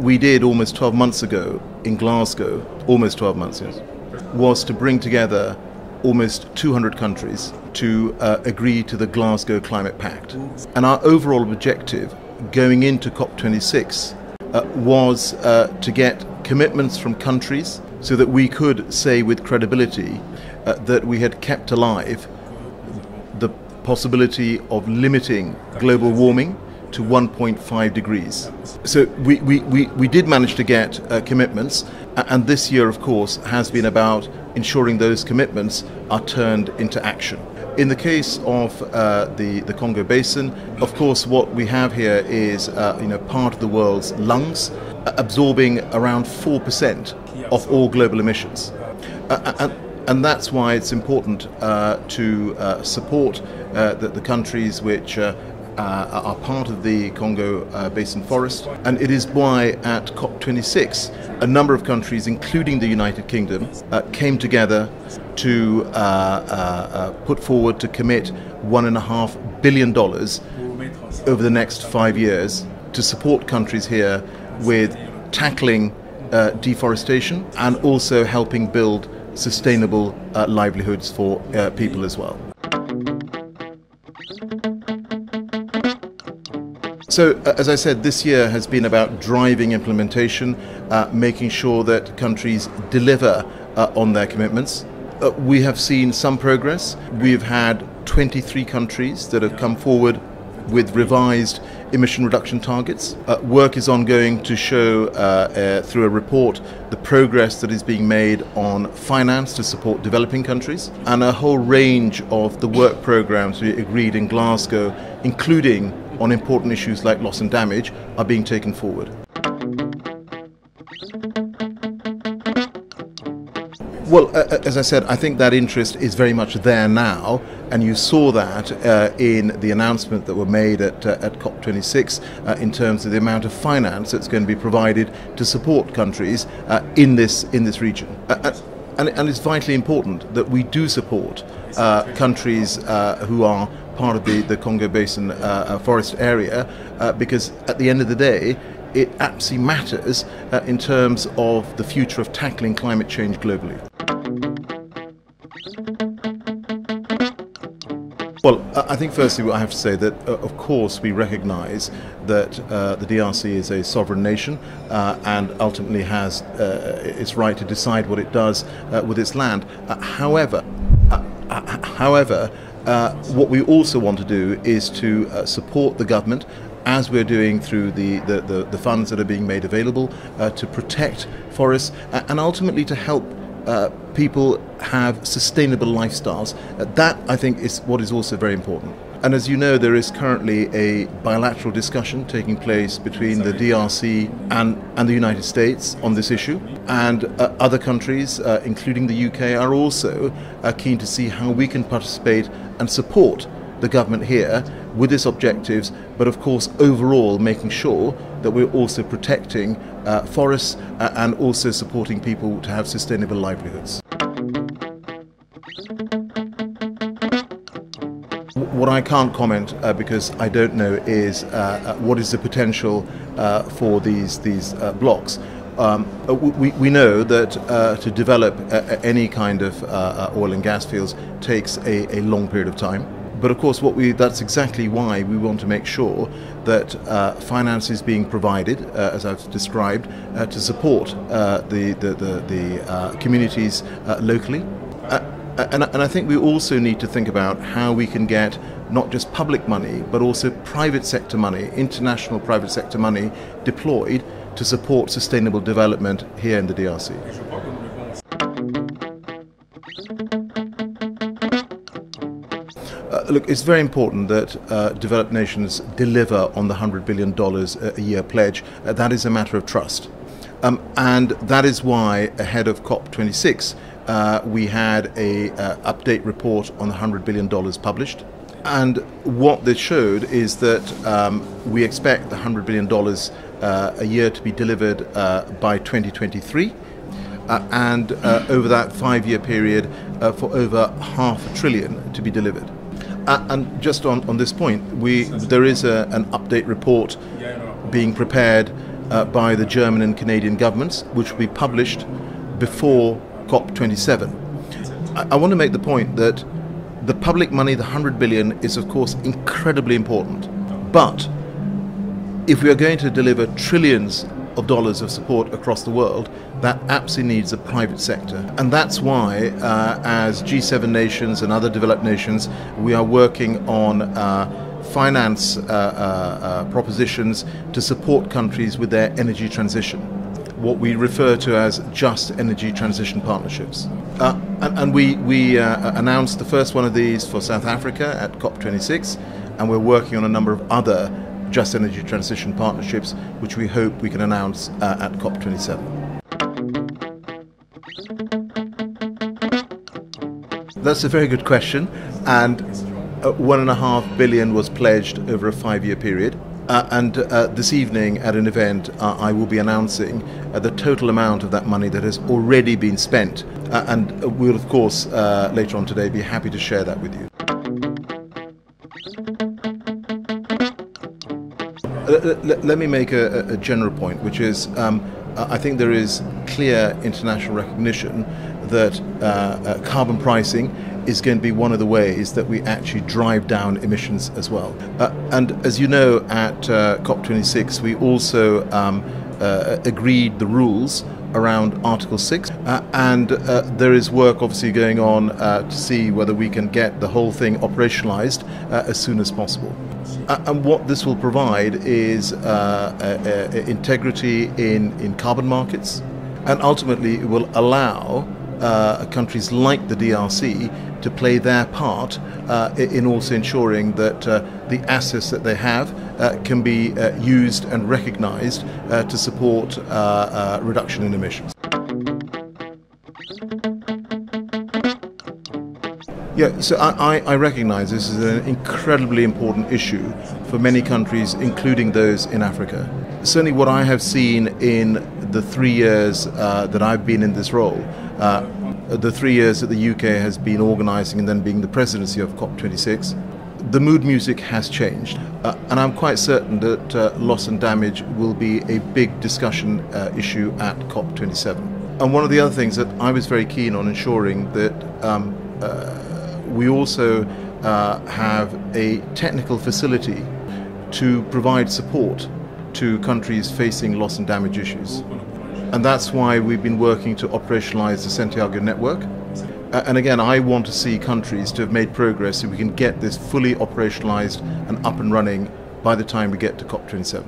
we did almost 12 months ago in Glasgow, almost 12 months, yes, was to bring together almost 200 countries to agree to the Glasgow Climate Pact. And our overall objective going into COP26 was to get commitments from countries so that we could say with credibility that we had kept alive the possibility of limiting global warming to 1.5 degrees. So we did manage to get commitments, and this year, of course, has been about ensuring those commitments are turned into action. In the case of the Congo Basin, of course, what we have here is part of the world's lungs, absorbing around 4% of all global emissions. And that's why it's important to support the countries which are part of the Congo Basin forest. And it is why at COP26 a number of countries, including the United Kingdom, came together to put forward to commit $1.5 billion over the next 5 years to support countries here with tackling deforestation and also helping build sustainable livelihoods for people as well. So, as I said, this year has been about driving implementation, making sure that countries deliver on their commitments. We have seen some progress. We've had 23 countries that have come forward with revised emission reduction targets. Work is ongoing to show through a report the progress that is being made on finance to support developing countries, and a whole range of the work programs we agreed in Glasgow, including on important issues like loss and damage, are being taken forward. Well, as I said, I think that interest is very much there now, and you saw that in the announcement that were made at COP26 in terms of the amount of finance that's going to be provided to support countries in this region. And it's vitally important that we do support countries who are part of the Congo Basin forest area, because at the end of the day, it absolutely matters in terms of the future of tackling climate change globally. Well, I think firstly I have to say that of course we recognise that the DRC is a sovereign nation and ultimately has its right to decide what it does with its land. However, what we also want to do is to support the government, as we're doing through the funds that are being made available to protect forests and ultimately to help people have sustainable lifestyles. That, I think, is what is also very important. And as you know, there is currently a bilateral discussion taking place between the DRC and the United States on this issue. And other countries, including the UK, are also keen to see how we can participate and support the government here with its objectives, but of course overall making sure that we're also protecting forests and also supporting people to have sustainable livelihoods. What I can't comment because I don't know is what is the potential for these blocks. We know that to develop any kind of oil and gas fields takes a long period of time. But of course, that's exactly why we want to make sure that finance is being provided, as I've described, to support the communities locally. And I think we also need to think about how we can get not just public money, but also private sector money, international private sector money deployed to support sustainable development here in the DRC. Look, it's very important that developed nations deliver on the $100 billion a year pledge. That is a matter of trust. And that is why ahead of COP26 we had a update report on the $100 billion published. And what this showed is that we expect the $100 billion a year to be delivered by 2023. And over that 5-year period for over $500 billion to be delivered. And just on this point, there is an update report being prepared by the German and Canadian governments, which will be published before COP27. I want to make the point that the public money, the 100 billion, is of course incredibly important. But if we are going to deliver trillions of dollars of support across the world, that absolutely needs a private sector. And that's why, as G7 nations and other developed nations, we are working on finance propositions to support countries with their energy transition, what we refer to as just energy transition partnerships. And we announced the first one of these for South Africa at COP26, and we're working on a number of other just energy transition partnerships, which we hope we can announce at COP27. That's a very good question, and 1.5 billion was pledged over a 5-year period. And this evening at an event I will be announcing the total amount of that money that has already been spent, and we'll of course later on today be happy to share that with you. Let me make a general point, which is I think there is clear international recognition that carbon pricing is going to be one of the ways that we actually drive down emissions as well. And as you know, at COP26 we also agreed the rules around Article 6, and there is work obviously going on to see whether we can get the whole thing operationalized as soon as possible. And what this will provide is integrity in carbon markets, and ultimately it will allow countries like the DRC to play their part in also ensuring that the assets that they have can be used and recognized to support reduction in emissions. Yeah, so I recognize this is an incredibly important issue for many countries, including those in Africa. Certainly what I have seen in the 3 years that I've been in this role, the 3 years that the UK has been organising and then being the presidency of COP26, the mood music has changed. And I'm quite certain that loss and damage will be a big discussion issue at COP27. And one of the other things that I was very keen on ensuring that we also have a technical facility to provide support to countries facing loss and damage issues. And that's why we've been working to operationalize the Santiago network. And again, I want to see countries to have made progress so we can get this fully operationalized and up and running by the time we get to COP27.